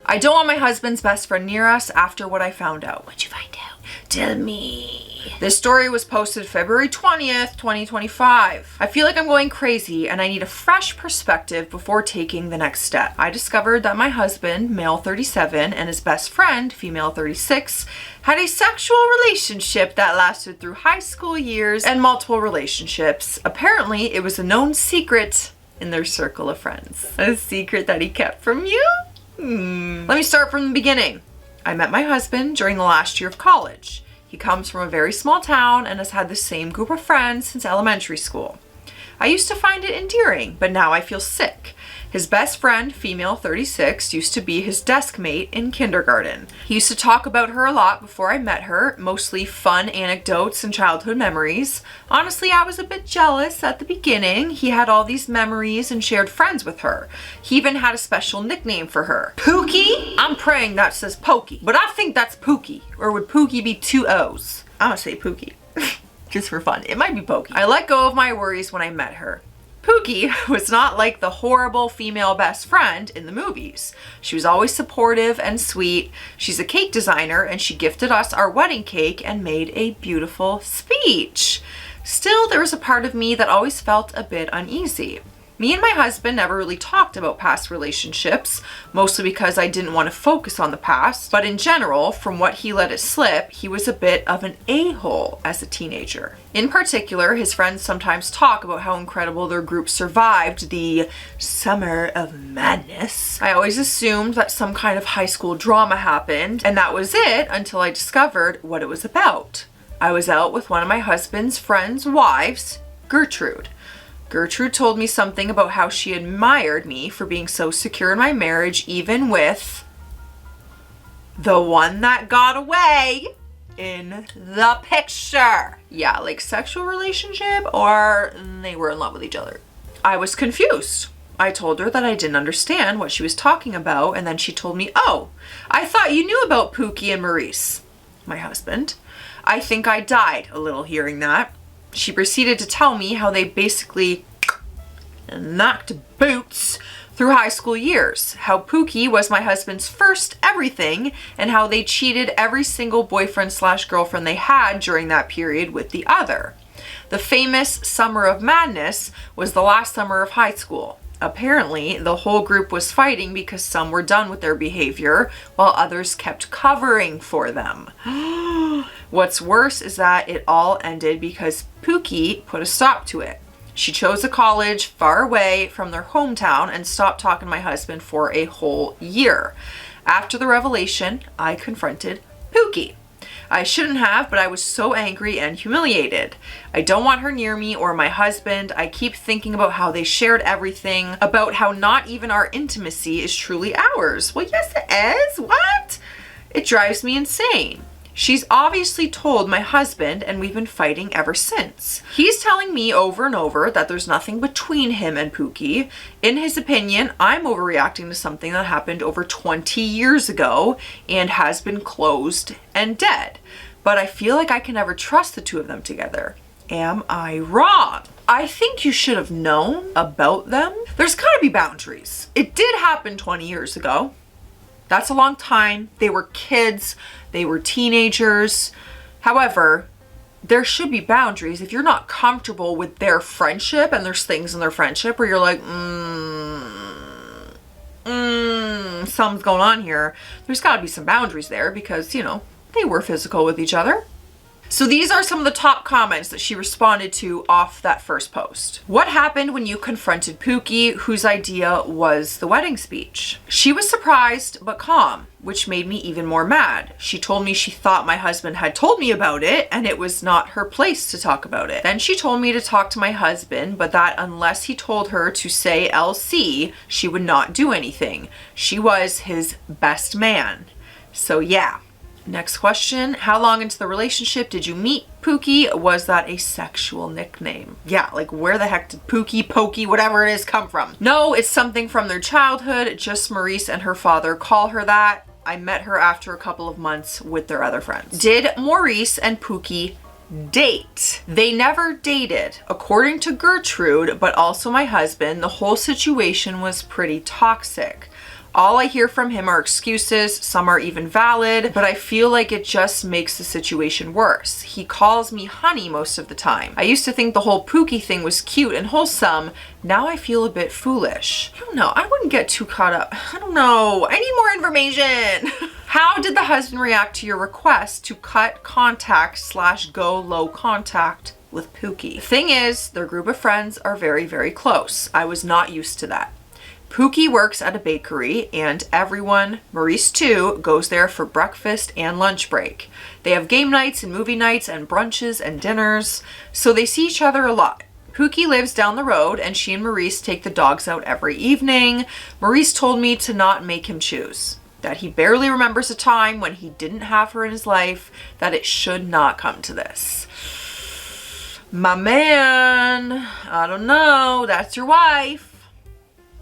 I don't want my husband's best friend near us after what I found out. What'd you find out? Tell me. This story was posted February 20th, 2025. I feel like I'm going crazy and I need a fresh perspective before taking the next step. I discovered that my husband, male 37, and his best friend, female 36, had a sexual relationship that lasted through high school years and multiple relationships. Apparently, it was a known secret in their circle of friends. A secret that he kept from you? Let me start from the beginning. I met my husband during the last year of college. He comes from a very small town and has had the same group of friends since elementary school. I used to find it endearing, but now I feel sick. His best friend, female 36, used to be his desk mate in kindergarten. He used to talk about her a lot before I met her, mostly fun anecdotes and childhood memories. Honestly, I was a bit jealous at the beginning. He had all these memories and shared friends with her. He even had a special nickname for her. Pookie? I'm praying that says Pokey, but I think that's Pookie. Or would Pookie be 2 O's? I'm gonna say Pookie. Just for fun. It might be Pokey. I let go of my worries when I met her. Pookie was not like the horrible female best friend in the movies. She was always supportive and sweet. She's a cake designer and she gifted us our wedding cake and made a beautiful speech. Still, there was a part of me that always felt a bit uneasy. Me and my husband never really talked about past relationships, mostly because I didn't want to focus on the past, but in general, from what he let it slip, he was a bit of an a-hole as a teenager. In particular, his friends sometimes talk about how incredible their group survived the summer of madness. I always assumed that some kind of high school drama happened, and that was it until I discovered what it was about. I was out with one of my husband's friends' wives, Gertrude. Gertrude told me something about how she admired me for being so secure in my marriage, even with the one that got away in the picture. Yeah, like sexual relationship or they were in love with each other. I was confused. I told her that I didn't understand what she was talking about, and then she told me, "Oh, I thought you knew about Pookie and Maurice," my husband. I think I died a little hearing that. She proceeded to tell me how they basically knocked boots through high school years, how Pookie was my husband's first everything, and how they cheated every single boyfriend/girlfriend they had during that period with the other. The famous Summer of Madness was the last summer of high school. Apparently, the whole group was fighting because some were done with their behavior while others kept covering for them. What's worse is that it all ended because Pookie put a stop to it. She chose a college far away from their hometown and stopped talking to my husband for a whole year. After the revelation, I confronted Pookie. I shouldn't have, but I was so angry and humiliated. I don't want her near me or my husband. I keep thinking about how they shared everything, about how not even our intimacy is truly ours. Well, yes, it is. What? It drives me insane. She's obviously told my husband, and we've been fighting ever since. He's telling me over and over that there's nothing between him and Pookie. In his opinion, I'm overreacting to something that happened over 20 years ago and has been closed and dead. But I feel like I can never trust the two of them together. Am I wrong? I think you should have known about them. There's gotta be boundaries. It did happen 20 years ago. That's a long time. They were kids. They were teenagers. However, there should be boundaries. If you're not comfortable with their friendship and there's things in their friendship where you're like, something's going on here, there's got to be some boundaries there because, you know, they were physical with each other. So these are some of the top comments that she responded to off that first post. What happened when you confronted Pookie, whose idea was the wedding speech? She was surprised but calm, which made me even more mad. She told me she thought my husband had told me about it and it was not her place to talk about it. Then she told me to talk to my husband, but that unless he told her to say LC, she would not do anything. She was his best man. So yeah. Next question, how long into the relationship did you meet Pookie? Was that a sexual nickname? Yeah, like where the heck did Pookie, Pokey, whatever it is come from? No, it's something from their childhood. Just Maurice and her father call her that. I met her after a couple of months with their other friends. Did Maurice and Pookie date? They never dated. According to Gertrude, but also my husband, the whole situation was pretty toxic. All I hear from him are excuses, some are even valid, but I feel like it just makes the situation worse. He calls me honey most of the time. I used to think the whole Pookie thing was cute and wholesome. Now I feel a bit foolish. I don't know, I wouldn't get too caught up. I don't know, I need more information. How did the husband react to your request to cut contact / go low contact with Pookie? The thing is, their group of friends are very, very close. I was not used to that. Pookie works at a bakery and everyone, Maurice too, goes there for breakfast and lunch break. They have game nights and movie nights and brunches and dinners, so they see each other a lot. Pookie lives down the road and she and Maurice take the dogs out every evening. Maurice told me to not make him choose, that he barely remembers a time when he didn't have her in his life, that it should not come to this. My man, I don't know, that's your wife.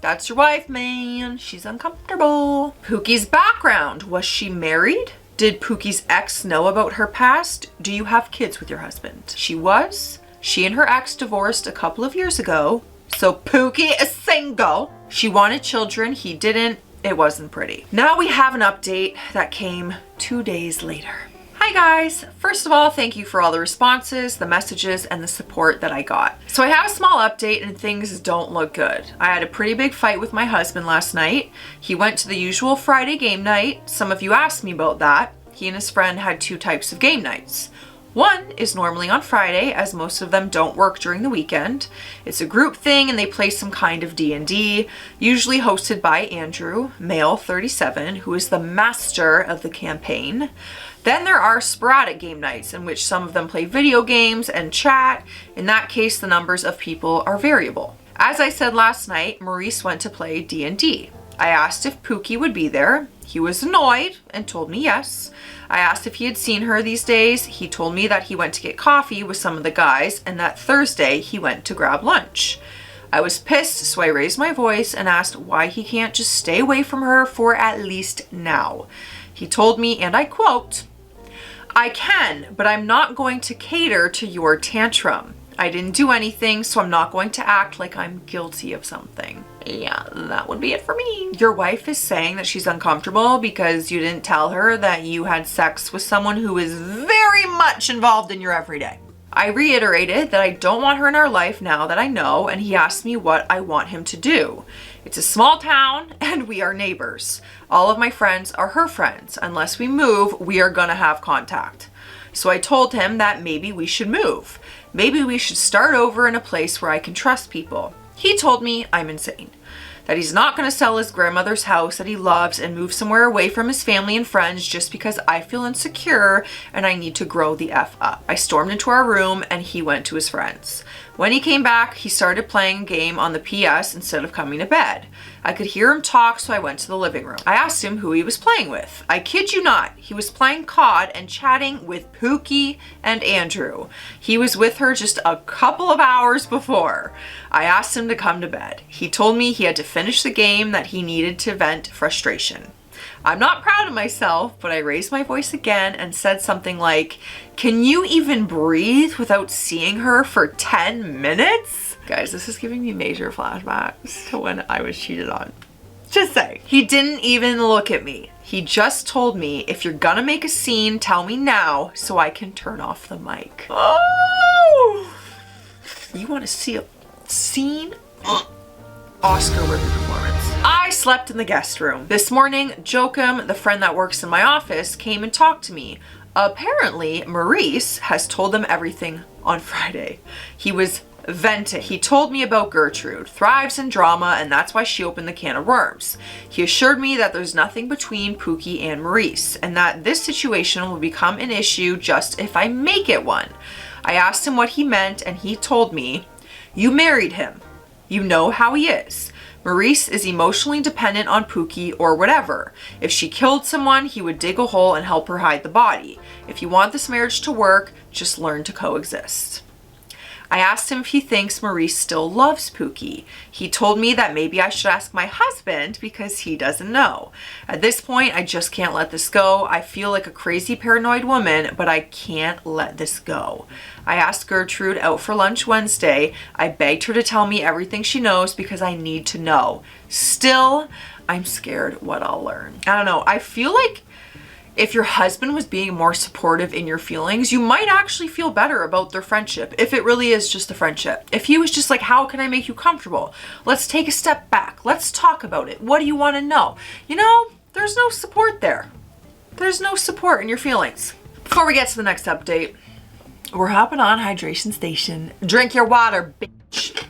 That's your wife, man. She's uncomfortable. Pookie's background. Was she married? Did Pookie's ex know about her past? Do you have kids with your husband? She was. She and her ex divorced a couple of years ago. So Pookie is single. She wanted children. He didn't. It wasn't pretty. Now we have an update that came 2 days later. Hi guys! First of all, thank you for all the responses, the messages, and the support that I got. So I have a small update and things don't look good. I had a pretty big fight with my husband last night. He went to the usual Friday game night. Some of you asked me about that. He and his friend had 2 types of game nights. One is normally on Friday, as most of them don't work during the weekend. It's a group thing and they play some kind of D&D, usually hosted by Andrew, male 37, who is the master of the campaign. Then there are sporadic game nights in which some of them play video games and chat. In that case, the numbers of people are variable. As I said last night, Maurice went to play D&D. I asked if Pookie would be there. He was annoyed and told me yes. I asked if he had seen her these days. He told me that he went to get coffee with some of the guys and that Thursday he went to grab lunch. I was pissed, so I raised my voice and asked why he can't just stay away from her for at least now. He told me, and I quote, "I can, but I'm not going to cater to your tantrum. I didn't do anything, so I'm not going to act like I'm guilty of something." Yeah, that would be it for me. Your wife is saying that she's uncomfortable because you didn't tell her that you had sex with someone who is very much involved in your everyday. I reiterated that I don't want her in our life now that I know, and he asked me what I want him to do. It's a small town and we are neighbors. All of my friends are her friends. Unless we move, we are gonna have contact. So I told him that maybe we should move. Maybe we should start over in a place where I can trust people. He told me I'm insane, that he's not going to sell his grandmother's house that he loves and move somewhere away from his family and friends just because I feel insecure and I need to grow the F up. I stormed into our room and he went to his friends. When he came back, he started playing a game on the PS instead of coming to bed. I could hear him talk, so I went to the living room. I asked him who he was playing with. I kid you not, he was playing COD and chatting with Pookie and Andrew. He was with her just a couple of hours before. I asked him to come to bed. He told me he had to finish the game, that he needed to vent frustration. I'm not proud of myself, but I raised my voice again and said something like, "Can you even breathe without seeing her for 10 minutes? Guys, this is giving me major flashbacks to when I was cheated on. Just saying. He didn't even look at me. He just told me, if you're gonna make a scene, tell me now so I can turn off the mic. Oh! You wanna see a scene? Oscar-worthy performance. I slept in the guest room. This morning, Joachim, the friend that works in my office, came and talked to me. Apparently, Maurice has told them everything on Friday. He was venting. He told me about Gertrude, thrives in drama, and that's why she opened the can of worms. He assured me that there's nothing between Pookie and Maurice, and that this situation will become an issue just if I make it one. I asked him what he meant, and he told me, "You married him. You know how he is. Maurice is emotionally dependent on Pookie or whatever. If she killed someone, he would dig a hole and help her hide the body. If you want this marriage to work, just learn to coexist." I asked him if he thinks Maurice still loves Pookie. He told me that maybe I should ask my husband because he doesn't know. At this point, I just can't let this go. I feel like a crazy paranoid woman, but I can't let this go. I asked Gertrude out for lunch Wednesday. I begged her to tell me everything she knows because I need to know. Still, I'm scared what I'll learn. I don't know. I feel like if your husband was being more supportive in your feelings, you might actually feel better about their friendship, if it really is just a friendship. If he was just like, how can I make you comfortable? Let's take a step back. Let's talk about it. What do you want to know? You know, there's no support there. There's no support in your feelings. Before we get to the next update, we're hopping on hydration station. Drink your water, bitch.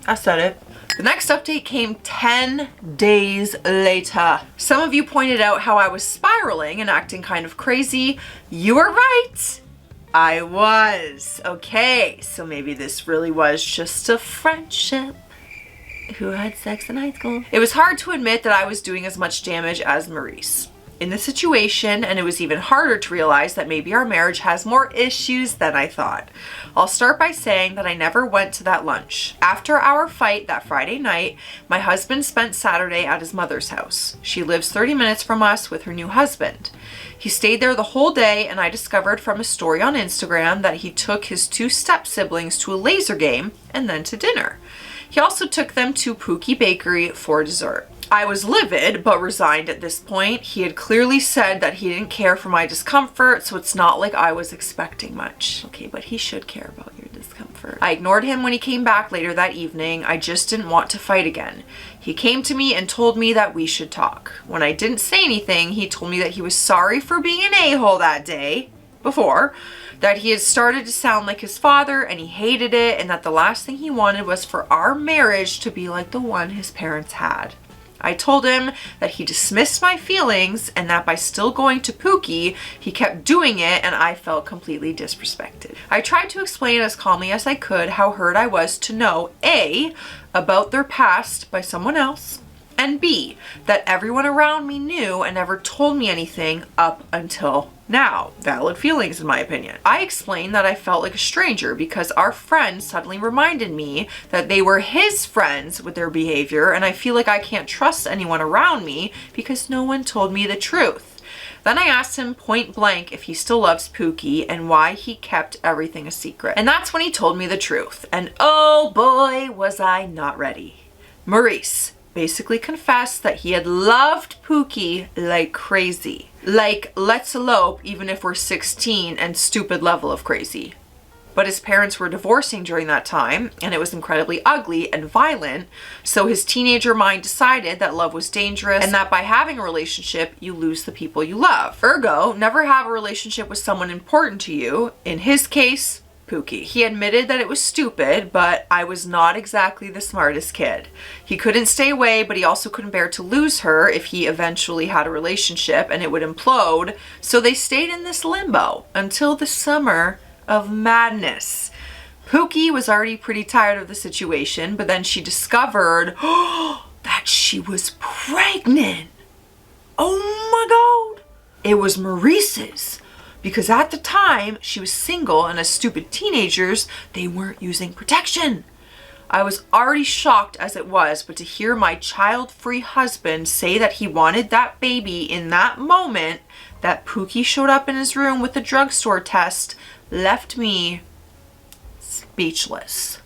I said it. The next update came 10 days later. Some of you pointed out how I was spiraling and acting kind of crazy. You were right. I was. Okay, so maybe this really was just a friendship who had sex in high school. It was hard to admit that I was doing as much damage as Maurice in the situation, and it was even harder to realize that maybe our marriage has more issues than I thought. I'll start by saying that I never went to that lunch. After our fight that Friday night, my husband spent Saturday at his mother's house. She lives 30 minutes from us with her new husband. He stayed there the whole day, and I discovered from a story on Instagram that he took his 2 step-siblings to a laser game and then to dinner. He also took them to Pookie Bakery for dessert. I was livid, but resigned at this point. He had clearly said that he didn't care for my discomfort, so it's not like I was expecting much. Okay, but he should care about your discomfort. I ignored him when he came back later that evening. I just didn't want to fight again. He came to me and told me that we should talk. When I didn't say anything, he told me that he was sorry for being an a-hole that day before, that he had started to sound like his father and he hated it, and that the last thing he wanted was for our marriage to be like the one his parents had. I told him that he dismissed my feelings and that by still going to Pookie, he kept doing it and I felt completely disrespected. I tried to explain as calmly as I could how hurt I was to know A, about their past by someone else, and B, that everyone around me knew and never told me anything up until now. Valid feelings, in my opinion. I explained that I felt like a stranger because our friends suddenly reminded me that they were his friends with their behavior, and I feel like I can't trust anyone around me because no one told me the truth. Then I asked him point blank if he still loves Pookie and why he kept everything a secret. And that's when he told me the truth. And oh boy, was I not ready. Maurice basically confessed that he had loved Pookie like crazy. Like, let's elope even if we're 16 and stupid level of crazy. But his parents were divorcing during that time, and it was incredibly ugly and violent, so his teenager mind decided that love was dangerous and that by having a relationship, you lose the people you love. Ergo, never have a relationship with someone important to you, in his case, Pookie. He admitted that it was stupid, but I was not exactly the smartest kid. He couldn't stay away, but he also couldn't bear to lose her if he eventually had a relationship and it would implode, so they stayed in this limbo until the summer of madness. Pookie was already pretty tired of the situation, but then she discovered that she was pregnant. Oh my God. It was Maurice's. Because at the time, she was single and as stupid teenagers, they weren't using protection. I was already shocked as it was, but to hear my child-free husband say that he wanted that baby in that moment that Pookie showed up in his room with the drugstore test left me speechless.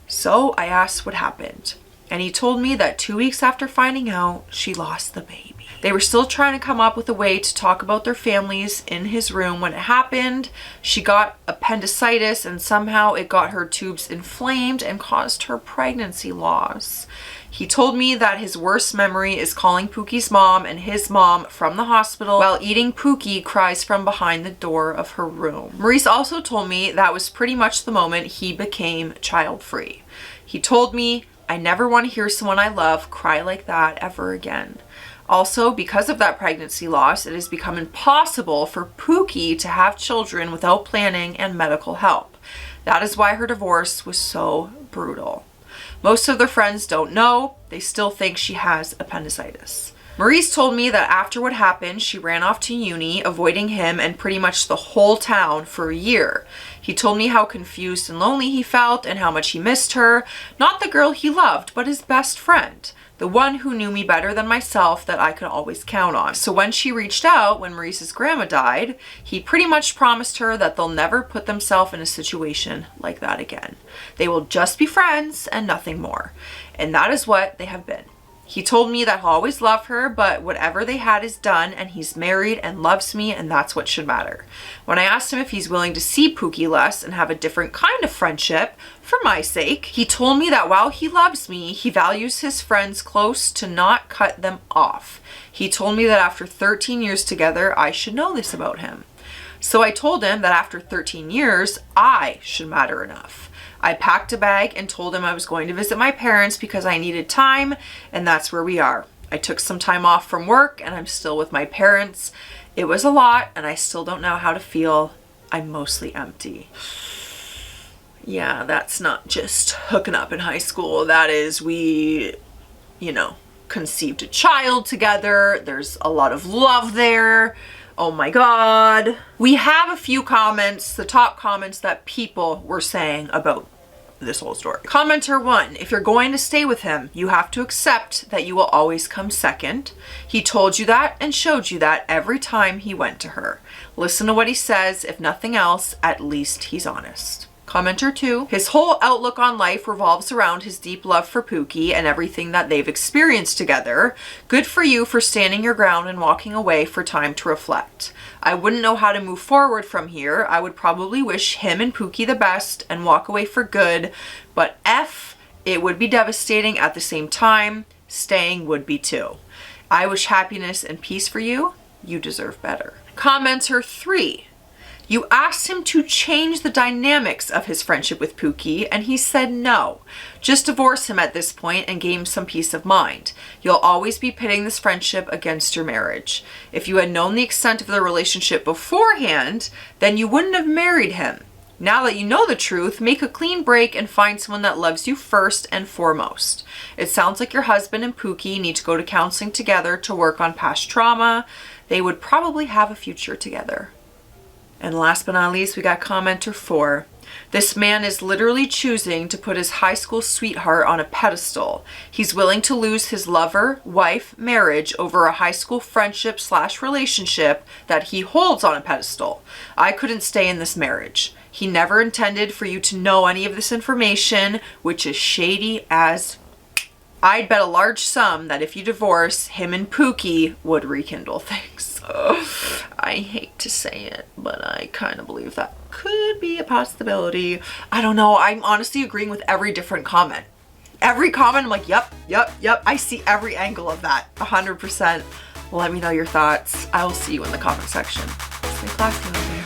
So I asked what happened, and he told me that 2 weeks after finding out, she lost the baby. They were still trying to come up with a way to talk about their families in his room when it happened. She got appendicitis and somehow it got her tubes inflamed and caused her pregnancy loss. He told me that his worst memory is calling Pookie's mom and his mom from the hospital while eating Pookie cries from behind the door of her room. Maurice also told me that was pretty much the moment he became child-free. He told me, I never want to hear someone I love cry like that ever again. Also, because of that pregnancy loss, it has become impossible for Pookie to have children without planning and medical help. That is why her divorce was so brutal. Most of their friends don't know. They still think she has appendicitis. Maurice told me that after what happened, she ran off to uni, avoiding him and pretty much the whole town for a year. He told me how confused and lonely he felt and how much he missed her. Not the girl he loved, but his best friend. The one who knew me better than myself that I could always count on. So when she reached out, when Maurice's grandma died, he pretty much promised her that they'll never put themselves in a situation like that again. They will just be friends and nothing more. And that is what they have been. He told me that he'll always love her, but whatever they had is done, and he's married and loves me, and that's what should matter. When I asked him if he's willing to see Pookie less and have a different kind of friendship for my sake, he told me that while he loves me, he values his friends close to not cut them off. He told me that after 13 years together, I should know this about him. So I told him that after 13 years, I should matter enough. I packed a bag and told him I was going to visit my parents because I needed time, and that's where we are. I took some time off from work and I'm still with my parents. It was a lot and I still don't know how to feel. I'm mostly empty. Yeah, that's not just hooking up in high school. That is, we, conceived a child together. There's a lot of love there. Oh my God. We have a few comments, the top comments that people were saying about this whole story. Commenter 1, if you're going to stay with him, you have to accept that you will always come second. He told you that and showed you that every time he went to her. Listen to what he says. If nothing else, at least he's honest. Commenter 2, his whole outlook on life revolves around his deep love for Pookie and everything that they've experienced together. Good for you for standing your ground and walking away for time to reflect. I wouldn't know how to move forward from here. I would probably wish him and Pookie the best and walk away for good, but it would be devastating at the same time. Staying would be too. I wish happiness and peace for you. You deserve better. Commenter 3, you asked him to change the dynamics of his friendship with Pookie, and he said no. Just divorce him at this point and gain some peace of mind. You'll always be pitting this friendship against your marriage. If you had known the extent of the relationship beforehand, then you wouldn't have married him. Now that you know the truth, make a clean break and find someone that loves you first and foremost. It sounds like your husband and Pookie need to go to counseling together to work on past trauma. They would probably have a future together. And last but not least, we got commenter 4. This man is literally choosing to put his high school sweetheart on a pedestal. He's willing to lose his lover, wife, marriage over a high school friendship/relationship that he holds on a pedestal. I couldn't stay in this marriage. He never intended for you to know any of this information, which is shady as... I'd bet a large sum that if you divorce, him and Pookie would rekindle things. I hate to say it, but I kind of believe that could be a possibility. I don't know. I'm honestly agreeing with every different comment. Every comment, I'm like, yep. I see every angle of that, 100%. Let me know your thoughts. I will see you in the comment section. Stay classy.